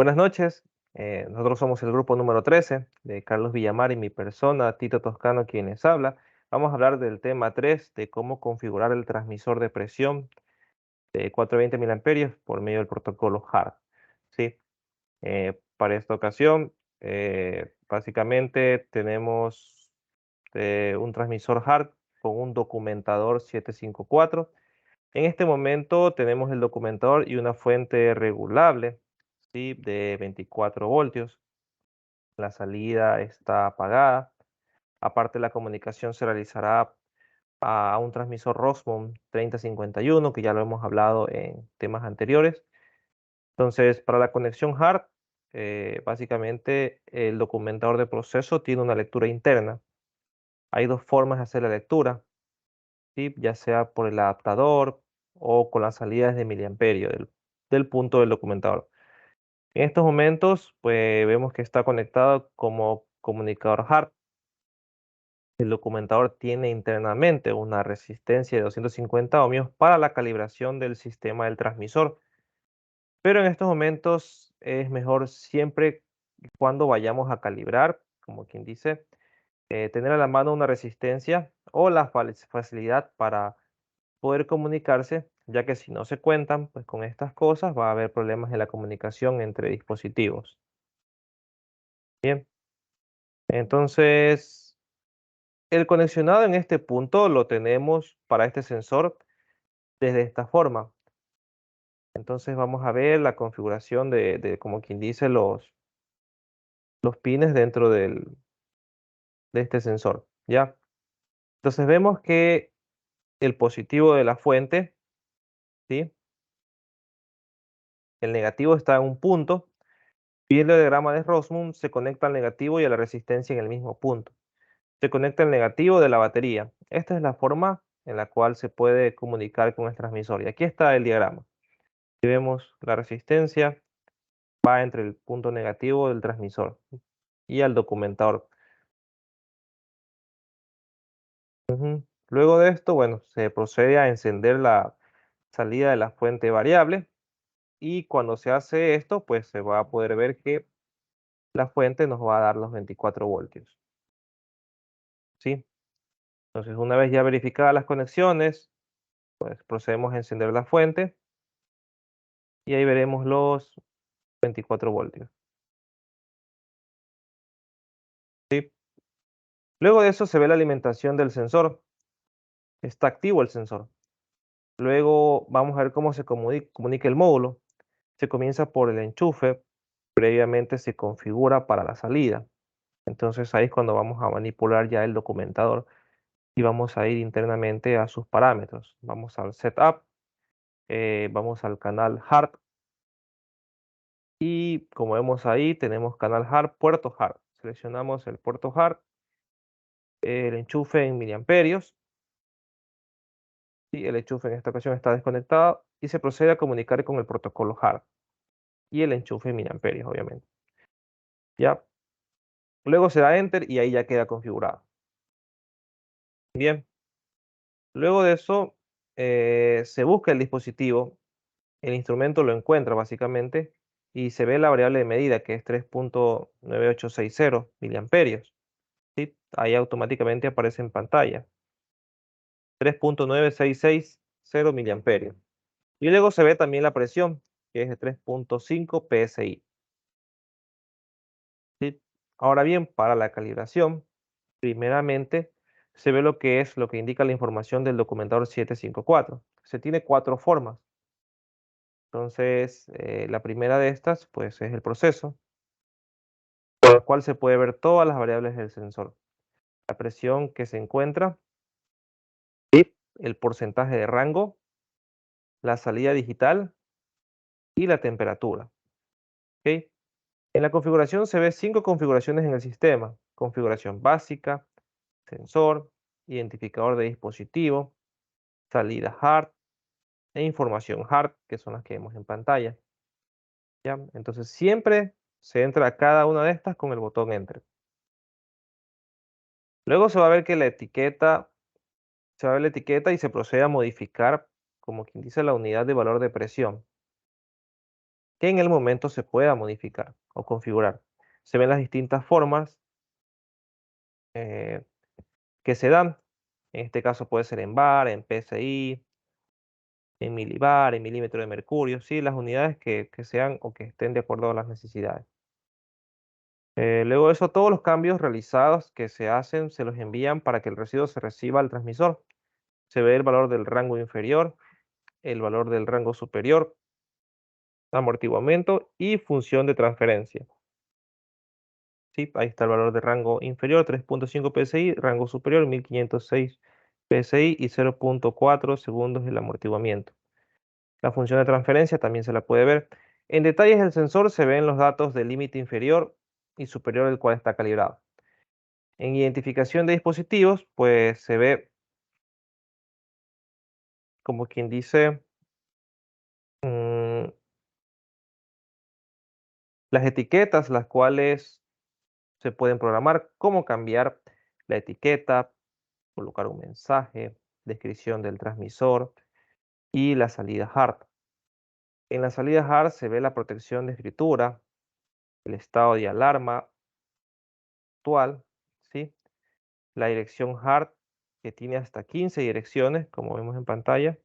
Buenas noches. Nosotros somos el grupo número 13 de Carlos Villamar y mi persona, Tito Toscano, quien les habla. Vamos a hablar del tema 3 de cómo configurar el transmisor de presión de 420 miliamperios por medio del protocolo HART. ¿Sí? Para esta ocasión, básicamente tenemos un transmisor HART con un documentador 754. En este momento tenemos el documentador y una fuente regulable, ¿sí?, de 24 voltios. La salida está apagada. Aparte, la comunicación se realizará a un transmisor Rosmond 3051, que ya lo hemos hablado en temas anteriores. Entonces, para la conexión HART, básicamente el documentador de proceso tiene una lectura interna. Hay dos formas de hacer la lectura, ¿sí?, ya sea por el adaptador o con las salidas de miliamperio del punto del documentador. En estos momentos, pues vemos que está conectado como comunicador HART. El documentador tiene internamente una resistencia de 250 ohmios para la calibración del sistema del transmisor. Pero en estos momentos es mejor siempre y cuando vayamos a calibrar, como quien dice, tener a la mano una resistencia o la facilidad para poder comunicarse, ya que si no se cuentan pues con estas cosas va a haber problemas en la comunicación entre dispositivos. Bien, entonces el conexionado en este punto lo tenemos para este sensor desde esta forma. Entonces vamos a ver la configuración de como quien dice, los pines dentro de este sensor, ¿ya? Entonces vemos que el positivo de la fuente, ¿sí?, el negativo está en un punto, y el diagrama de Rosmund se conecta al negativo y a la resistencia en el mismo punto. Se conecta el negativo de la batería. Esta es la forma en la cual se puede comunicar con el transmisor. Y aquí está el diagrama. Si vemos la resistencia, va entre el punto negativo del transmisor y al documentador. Luego de esto, bueno, se procede a encender la salida de la fuente variable, y cuando se hace esto, pues se va a poder ver que la fuente nos va a dar los 24 voltios, ¿sí? Entonces, una vez ya verificadas las conexiones, pues procedemos a encender la fuente y ahí veremos los 24 voltios, ¿sí? Luego de eso se ve la alimentación del sensor. Está activo el sensor. Luego vamos a ver cómo se comunica el módulo. Se comienza por el enchufe, previamente se configura para la salida. Entonces ahí es cuando vamos a manipular ya el documentador y vamos a ir internamente a sus parámetros. Vamos al setup, vamos al canal HART y como vemos ahí tenemos canal HART, puerto HART. Seleccionamos el puerto HART, el enchufe en miliamperios, y el enchufe en esta ocasión está desconectado y se procede a comunicar con el protocolo HART y el enchufe en miliamperios, obviamente. ¿Ya? Luego se da Enter y ahí ya queda configurado. Bien, luego de eso se busca el dispositivo, el instrumento lo encuentra básicamente y se ve la variable de medida que es 3.9860 miliamperios, ¿sí? Ahí automáticamente aparece en pantalla 3.9660 miliamperios. Y luego se ve también la presión, que es de 3.5 psi. ¿Sí? Ahora bien, para la calibración, primeramente se ve lo que indica la información del documentador 754. Se tiene cuatro formas. Entonces, la primera de estas, pues, es el proceso, con el cual se puede ver todas las variables del sensor. La presión que se encuentra, y el porcentaje de rango, la salida digital y la temperatura. ¿Ok? En la configuración se ve 5 configuraciones en el sistema. Configuración básica, sensor, identificador de dispositivo, salida HART e información HART, que son las que vemos en pantalla. ¿Ya? Entonces siempre se entra a cada una de estas con el botón Enter. Luego se va a ver que la etiqueta, se va a ver la etiqueta y se procede a modificar, como quien dice, la unidad de valor de presión. que en el momento se pueda modificar o configurar. Se ven las distintas formas eh, que se dan. En este caso puede ser en bar, en PSI, en milibar, en milímetro de mercurio, ¿sí? Las unidades que sean o que estén de acuerdo a las necesidades. Luego de eso, todos los cambios realizados que se hacen se los envían para que el residuo se reciba al transmisor. Se ve el valor del rango inferior, el valor del rango superior, amortiguamiento y función de transferencia. Sí, ahí está el valor de rango inferior, 3.5 psi, rango superior, 1506 psi y 0.4 segundos el amortiguamiento. La función de transferencia también se la puede ver. En detalles del sensor se ven los datos del límite inferior y superior del cual está calibrado. En identificación de dispositivos, pues se ve, como quien dice, mm, las etiquetas, las cuales se pueden programar, cómo cambiar la etiqueta, colocar un mensaje, descripción del transmisor y la salida hard. En la salida hard se ve la protección de escritura, el estado de alarma actual, ¿sí? La dirección hard, que tiene hasta 15 direcciones, como vemos en pantalla.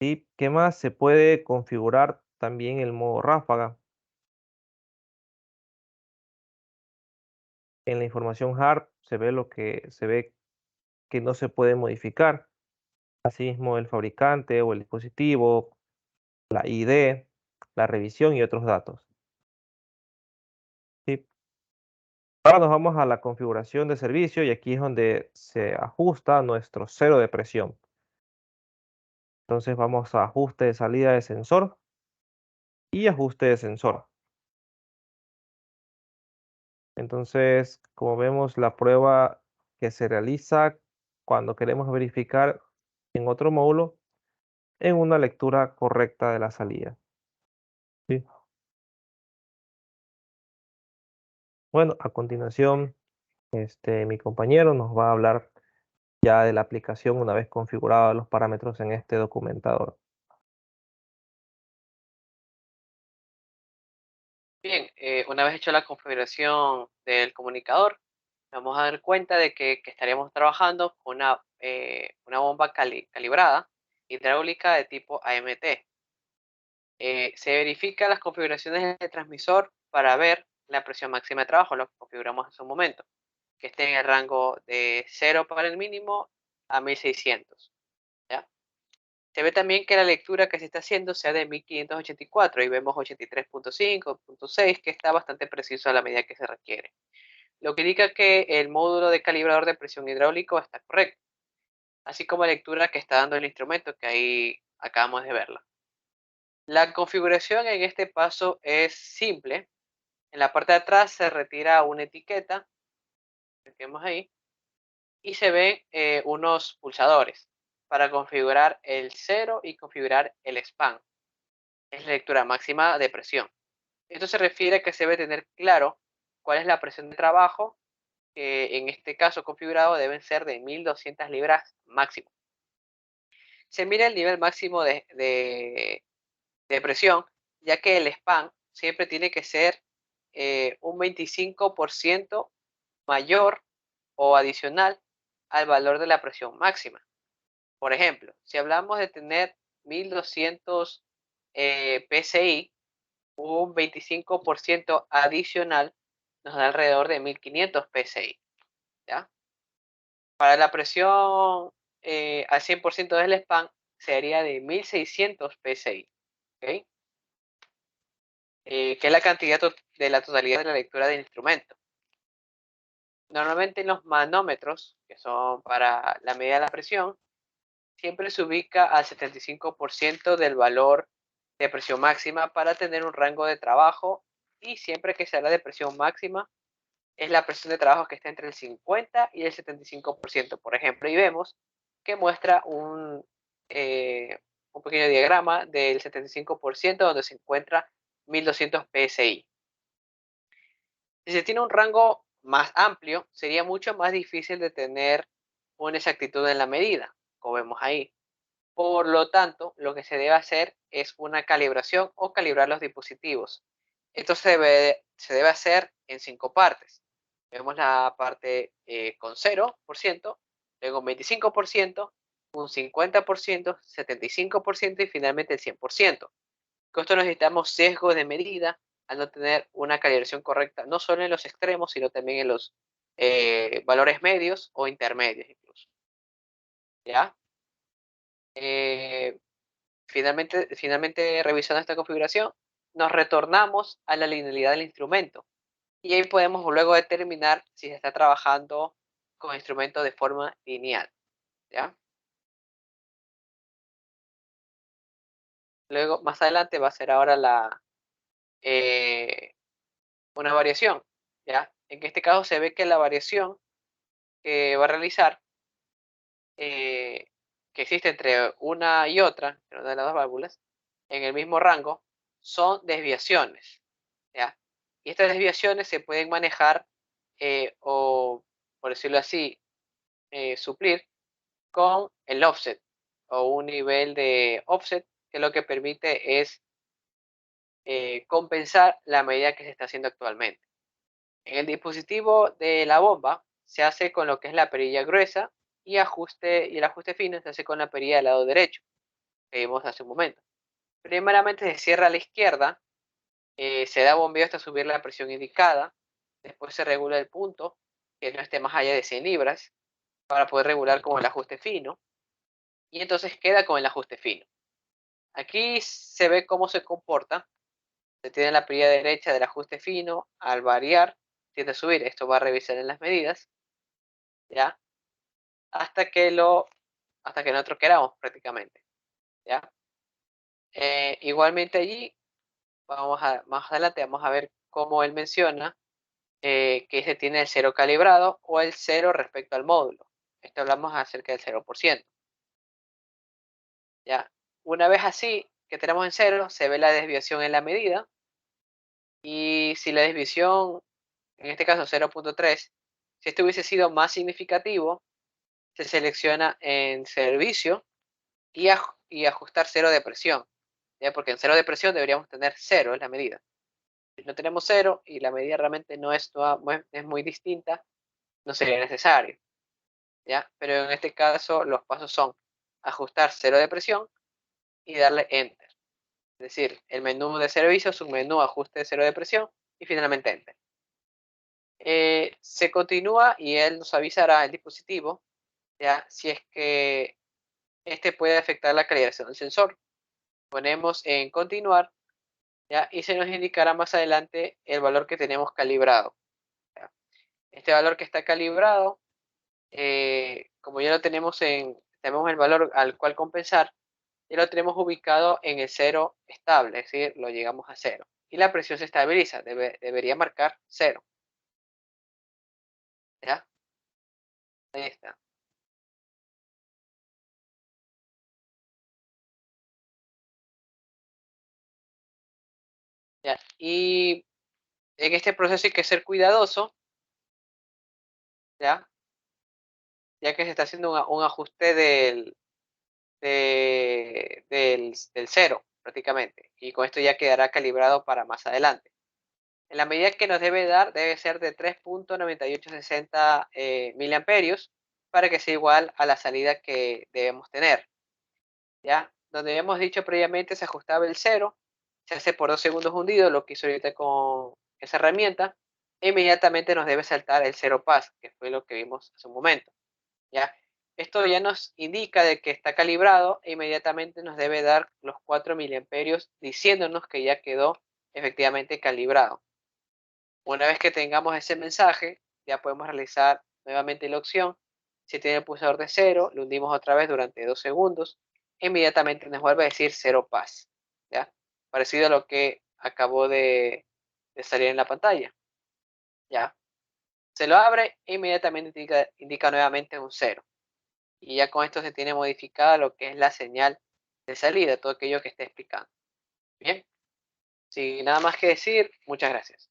¿Y qué más? Se puede configurar también el modo ráfaga. En la información hard se ve lo que se ve que no se puede modificar. Asimismo, el fabricante o el dispositivo, la ID, la revisión y otros datos. ¿Sí? Ahora nos vamos a la configuración de servicio y aquí es donde se ajusta nuestro cero de presión. Entonces vamos a ajuste de salida de sensor y ajuste de sensor. Entonces, como vemos, la prueba que se realiza cuando queremos verificar en otro módulo en una lectura correcta de la salida. ¿Sí? Bueno, a continuación, mi compañero nos va a hablar ya de la aplicación una vez configurados los parámetros en este documentador. Bien, una vez hecho la configuración del comunicador, vamos a dar cuenta de que estaríamos trabajando con una bomba calibrada hidráulica de tipo AMT. Se verifica las configuraciones del transmisor para ver la presión máxima de trabajo, lo que configuramos hace un momento, que esté en el rango de 0 para el mínimo a 1600. ¿Ya? Se ve también que la lectura que se está haciendo sea de 1584 y vemos 83.5, 6, que está bastante preciso a la medida que se requiere. Lo que indica que el módulo de calibrador de presión hidráulico está correcto, así como la lectura que está dando el instrumento, que ahí acabamos de verla. La configuración en este paso es simple. En la parte de atrás se retira una etiqueta, que vemos ahí, y se ven unos pulsadores para configurar el 0 y configurar el span. Es la lectura máxima de presión. Esto se refiere a que se debe tener claro cuál es la presión de trabajo, que en este caso configurado deben ser de 1200 libras máximo. Se mira el nivel máximo de presión, ya que el span siempre tiene que ser un 25% mayor o adicional al valor de la presión máxima. Por ejemplo, si hablamos de tener 1200 PSI, un 25% adicional nos da alrededor de 1500 PSI. ¿Ya? Para la presión al 100% del span sería de 1600 PSI. ¿Okay? Que es la cantidad de la totalidad de la lectura del instrumento. Normalmente en los manómetros, que son para la medida de la presión, siempre se ubica al 75% del valor de presión máxima para tener un rango de trabajo, y siempre que se habla de presión máxima es la presión de trabajo que está entre el 50 y el 75%, por ejemplo, y vemos que muestra un pequeño diagrama del 75% donde se encuentra 1200 PSI. Si se tiene un rango más amplio, sería mucho más difícil de tener una exactitud en la medida, como vemos ahí. Por lo tanto, lo que se debe hacer es una calibración o calibrar los dispositivos. Esto se debe hacer en 5 partes. Vemos la parte con 0%, luego un 25%, un 50%, 75% y finalmente el 100%. Con esto necesitamos sesgo de medida al no tener una calibración correcta, no solo en los extremos, sino también en los valores medios o intermedios incluso. ¿Ya? Finalmente, revisando esta configuración, nos retornamos a la linealidad del instrumento. Y ahí podemos luego determinar si se está trabajando con el instrumento de forma lineal. ¿Ya? Luego, más adelante, va a ser ahora una variación. ¿Ya? En este caso se ve que la variación que va a realizar, que existe entre una y otra, entre una de las dos válvulas, en el mismo rango, son desviaciones. ¿Ya? Y estas desviaciones se pueden manejar o, por decirlo así, suplir con el offset o un nivel de offset que lo que permite es compensar la medida que se está haciendo actualmente. En el dispositivo de la bomba se hace con lo que es la perilla gruesa y el ajuste fino se hace con la perilla del lado derecho, que vimos hace un momento. Primeramente se cierra a la izquierda, se da bombeo hasta subir la presión indicada, después se regula el punto, que no esté más allá de 100 libras, para poder regular con el ajuste fino, y entonces queda con el ajuste fino. Aquí se ve cómo se comporta. Se tiene la perilla derecha del ajuste fino, al variar, tiende a subir. Esto va a revisar en las medidas, ¿ya? Hasta que nosotros queramos prácticamente, ¿ya? Igualmente allí, más adelante vamos a ver cómo él menciona que se tiene el cero calibrado o el cero respecto al módulo. Esto hablamos acerca del 0%, ¿ya? Una vez así, que tenemos en cero, se ve la desviación en la medida. Y si la desviación, en este caso 0.3, si esto hubiese sido más significativo, se selecciona en servicio y ajustar cero de presión, ¿ya? Porque en cero de presión deberíamos tener cero en la medida. Si no tenemos cero y la medida realmente no es muy distinta, no sería necesario, ¿ya? Pero en este caso los pasos son ajustar cero de presión y darle Enter. Es decir, el menú de servicio es un menú ajuste de cero de presión y finalmente Enter. Se continúa y él nos avisará el dispositivo, ¿ya? Si es que este puede afectar la calibración del sensor. Ponemos en continuar, ¿ya? Y se nos indicará más adelante el valor que tenemos calibrado, ¿ya? Este valor que está calibrado, como ya lo tenemos tenemos el valor al cual compensar, ya lo tenemos ubicado en el cero estable, es decir, lo llegamos a cero. Y la presión se estabiliza, debería marcar cero, ¿ya? Ahí está. ¿Ya? Y en este proceso hay que ser cuidadoso, ¿ya? Ya que se está haciendo un ajuste del cero prácticamente. Y con esto ya quedará calibrado para más adelante. En la medida que nos debe dar, debe ser de 3.9860 miliamperios para que sea igual a la salida que debemos tener. ¿Ya? Donde habíamos dicho previamente se ajustaba el cero, se hace por 2 segundos hundido, lo que hizo ahorita con esa herramienta, e inmediatamente nos debe saltar el cero pass, que fue lo que vimos hace un momento. ¿Ya? Esto ya nos indica de que está calibrado e inmediatamente nos debe dar los 4 miliamperios diciéndonos que ya quedó efectivamente calibrado. Una vez que tengamos ese mensaje, ya podemos realizar nuevamente la opción. Si tiene el pulsador de cero, lo hundimos otra vez durante 2 segundos. Inmediatamente nos vuelve a decir cero pass, ¿ya? Parecido a lo que acabó de salir en la pantalla, ¿ya? Se lo abre e inmediatamente indica nuevamente un cero. Y ya con esto se tiene modificada lo que es la señal de salida, todo aquello que esté explicando. Bien, sin nada más que decir, muchas gracias.